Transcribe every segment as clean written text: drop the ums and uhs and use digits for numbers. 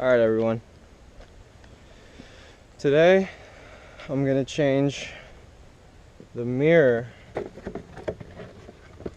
Alright everyone, today I'm going to change the mirror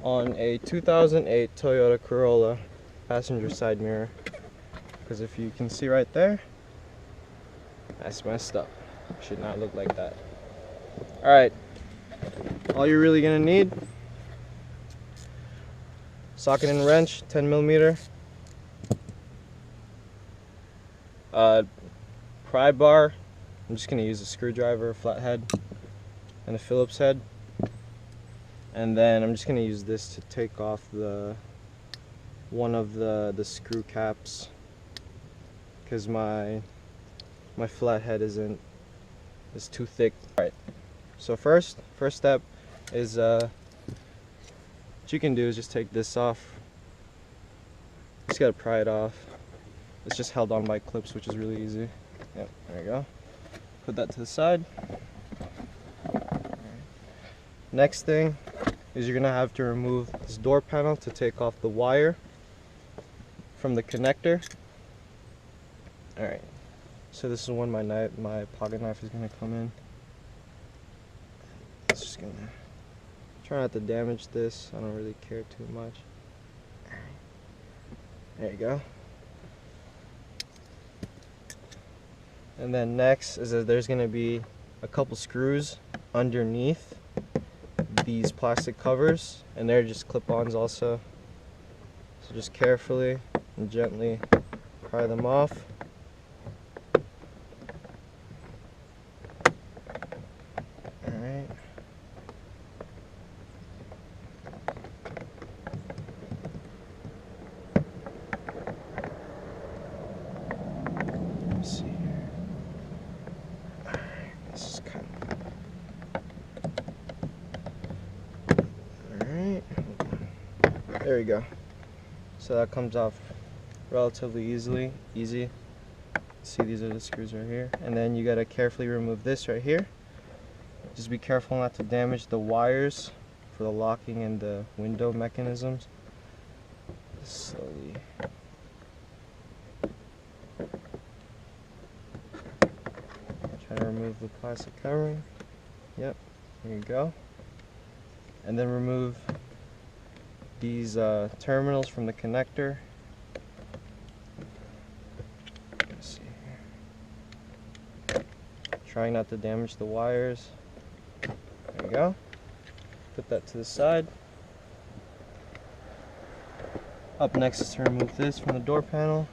on a 2008 Toyota Corolla passenger side mirror, because if you can see right there, that's messed up. Should not look like that. Alright, all you're really going to need: socket and wrench, 10mm, pry bar. I'm just going to use a screwdriver, a flathead, and a Phillips head. And then I'm just going to use this to take off one of the screw caps, because my flathead is too thick. Alright, so first step is what you can do is just take this off. Just gotta pry it off. It's just held on by clips, which is really easy. Yep, there you go. Put that to the side. Next thing is you're gonna have to remove this door panel to take off the wire from the connector. Alright, so this is when my pocket knife is gonna come in. It's just gonna try not to damage this. I don't really care too much. There you go. And then next is that there's going to be a couple screws underneath these plastic covers, and they're just clip-ons also. So just carefully and gently pry them off. Alright. Let's see. There we go. So that comes off relatively easy. See, these are the screws right here. And then you gotta carefully remove this right here. Just be careful not to damage the wires for the locking and the window mechanisms. Slowly. Try to remove the plastic covering. Yep, there you go. And then remove these terminals from the connector. Let's see here. Trying not to damage the wires. There you go. Put that to the side. Up next is to remove this from the door panel.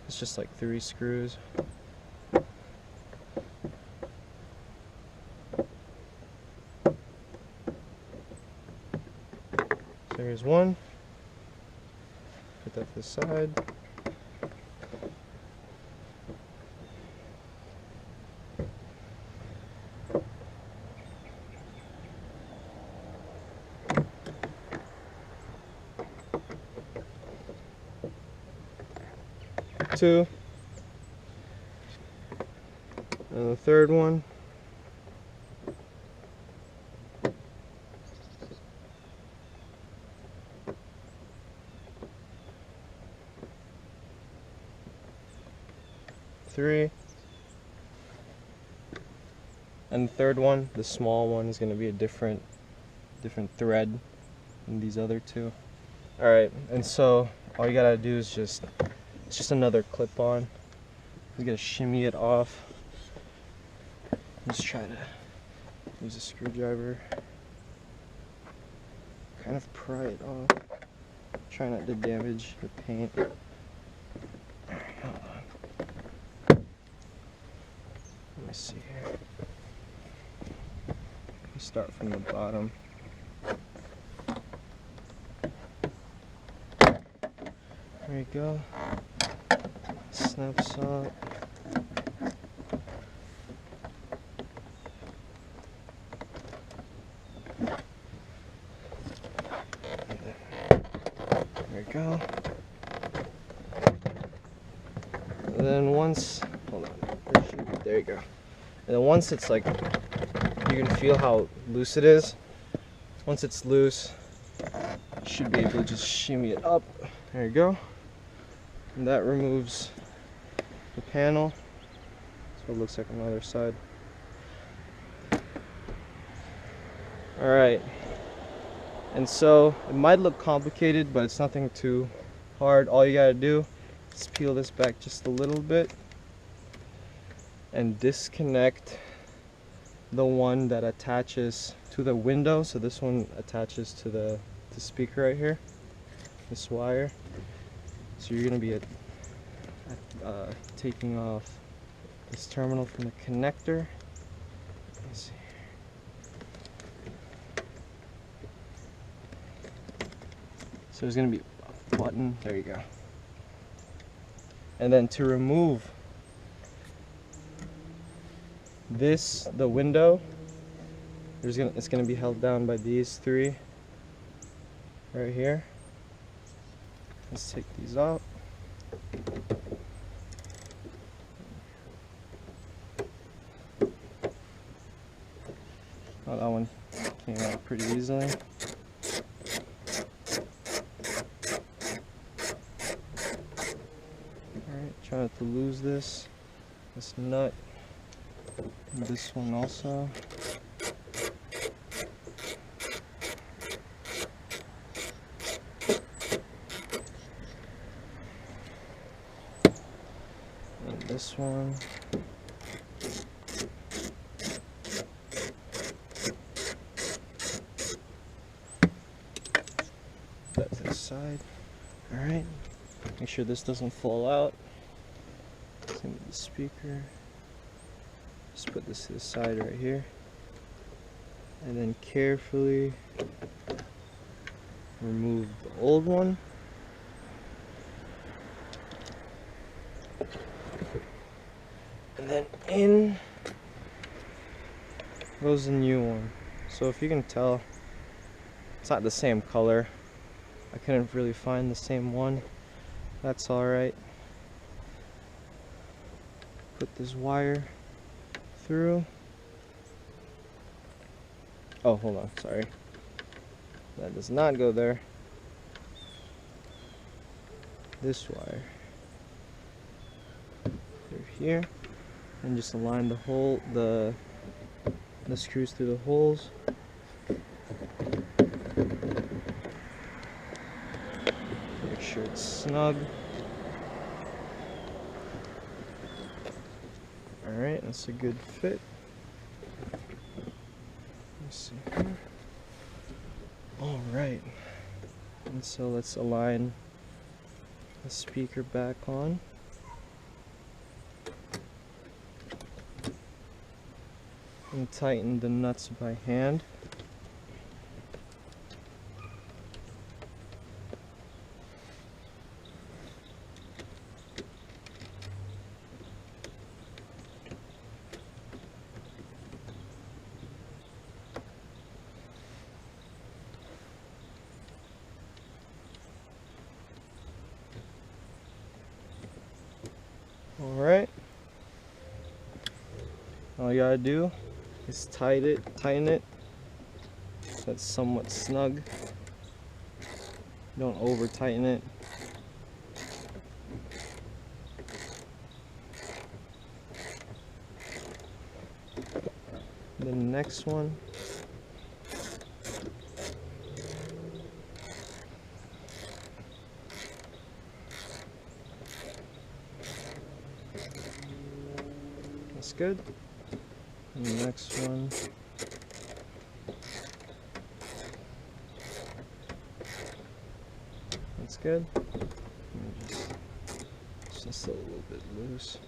It's just like 3 screws. Here's one. Put that to the side. Two. And the third one. Three. And the third one, the small one, is going to be a different thread than these other two. Alright, and so all you gotta do is it's just another clip-on. You gotta shimmy it off. Just try to use a screwdriver. Kind of pry it off. Try not to damage the paint. Let me see here. We start from the bottom. There you go. Snaps up. There you go. And then once, hold on. There you go. And then once it's like, you can feel how loose it is. Once it's loose, you should be able to just shimmy it up. There you go. And that removes panel. So it looks like on the other side. Alright, and so it might look complicated, but it's nothing too hard. All you gotta do is peel this back just a little bit and disconnect the one that attaches to the window. So this one attaches to the speaker right here, this wire. So you're gonna be taking off this terminal from the connector. Let me see. So there's going to be a button, there you go. And then to remove this, the window, it's going to be held down by these three right here. Let's take these out. Oh, that one came out pretty easily. Try not to lose this nut, and this one also. And this one. That's this side. Alright, make sure this doesn't fall out. Same with the speaker. Just put this to the side right here, and then carefully remove the old one. And then in goes the new one. So if you can tell, it's not the same color. I couldn't really find the same one. That's alright. Put this wire through. Oh, hold on, sorry. That does not go there. This wire through here, and just align the hole, the screws through the holes. Make sure it's snug. Alright, that's a good fit. Let's see here. Alright. And so let's align the speaker back on. And tighten the nuts by hand. Alright, all you gotta do is tighten it so it's somewhat snug. Don't over tighten it. The next one, that's good. And the next one, that's good. It's just a little bit loose.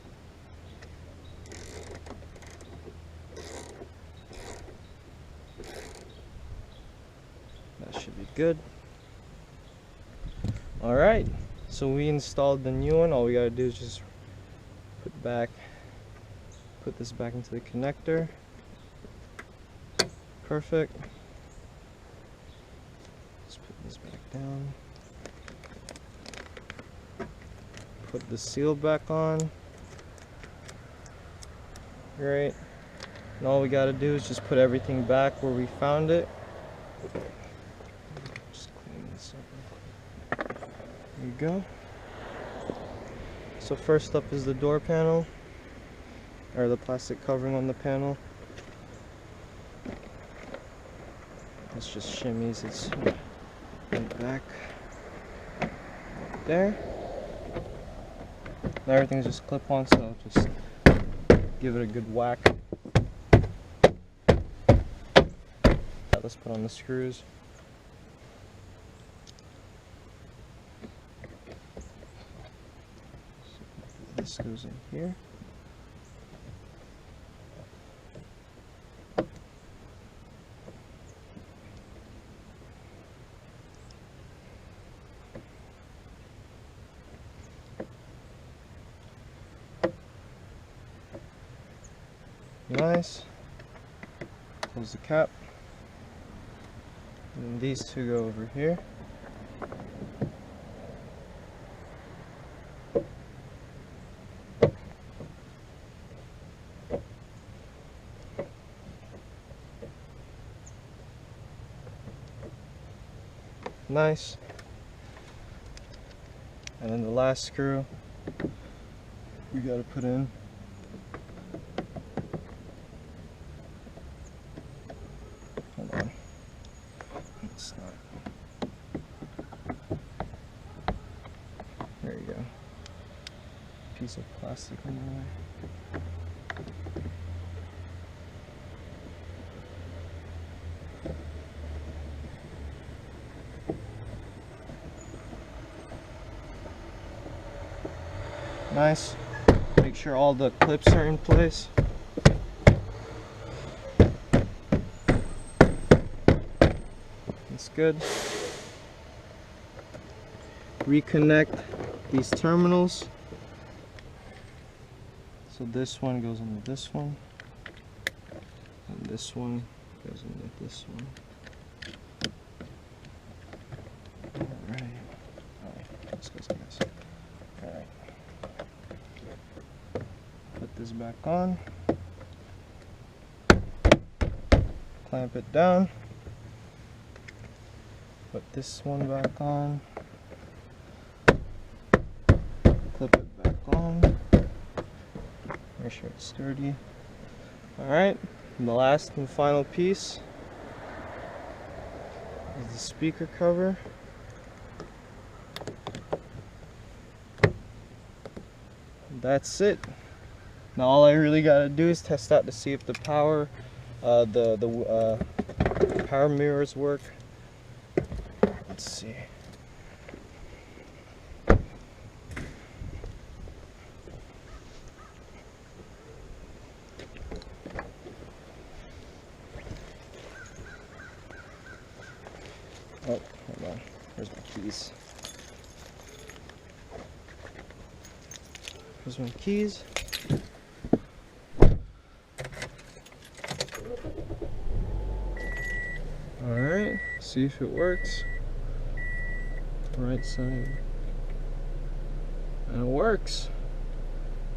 That should be good. Alright, so we installed the new one. All we gotta do is just put this back into the connector. Perfect. Let's put this back down. Put the seal back on. Great. And all we gotta do is just put everything back where we found it. Just clean this up real quick. There you go. So first up is the door panel, or the plastic covering on the panel. It's just shimmies, it's right back there. Now everything's just clip on, so just give it a good whack. Let's put on the screws. This goes in here. Nice. Close the cap. And then these two go over here. Nice. And then the last screw we gotta put in. Hold on. It's not. There you go. Piece of plastic in the way. Nice. Make sure all the clips are in place. That's good. Reconnect these terminals. So this one goes into this one, and this one goes into this one. Alright. This goes in this. Alright. Put this back on. Clamp it down. Put this one back on. Clip it back on. Make sure it's sturdy. Alright, and the last and final piece is the speaker cover. That's it. Now all I really gotta do is test out to see if the power, power mirrors work. Let's see. Oh, hold on. Where's my keys? Here's my keys. Alright, see if it works. Right side. And it works.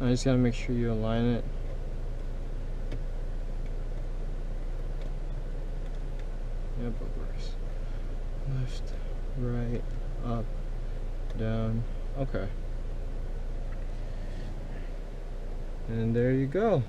I just gotta make sure you align it. Yep, it works. Left, right, up, down. Okay. And there you go.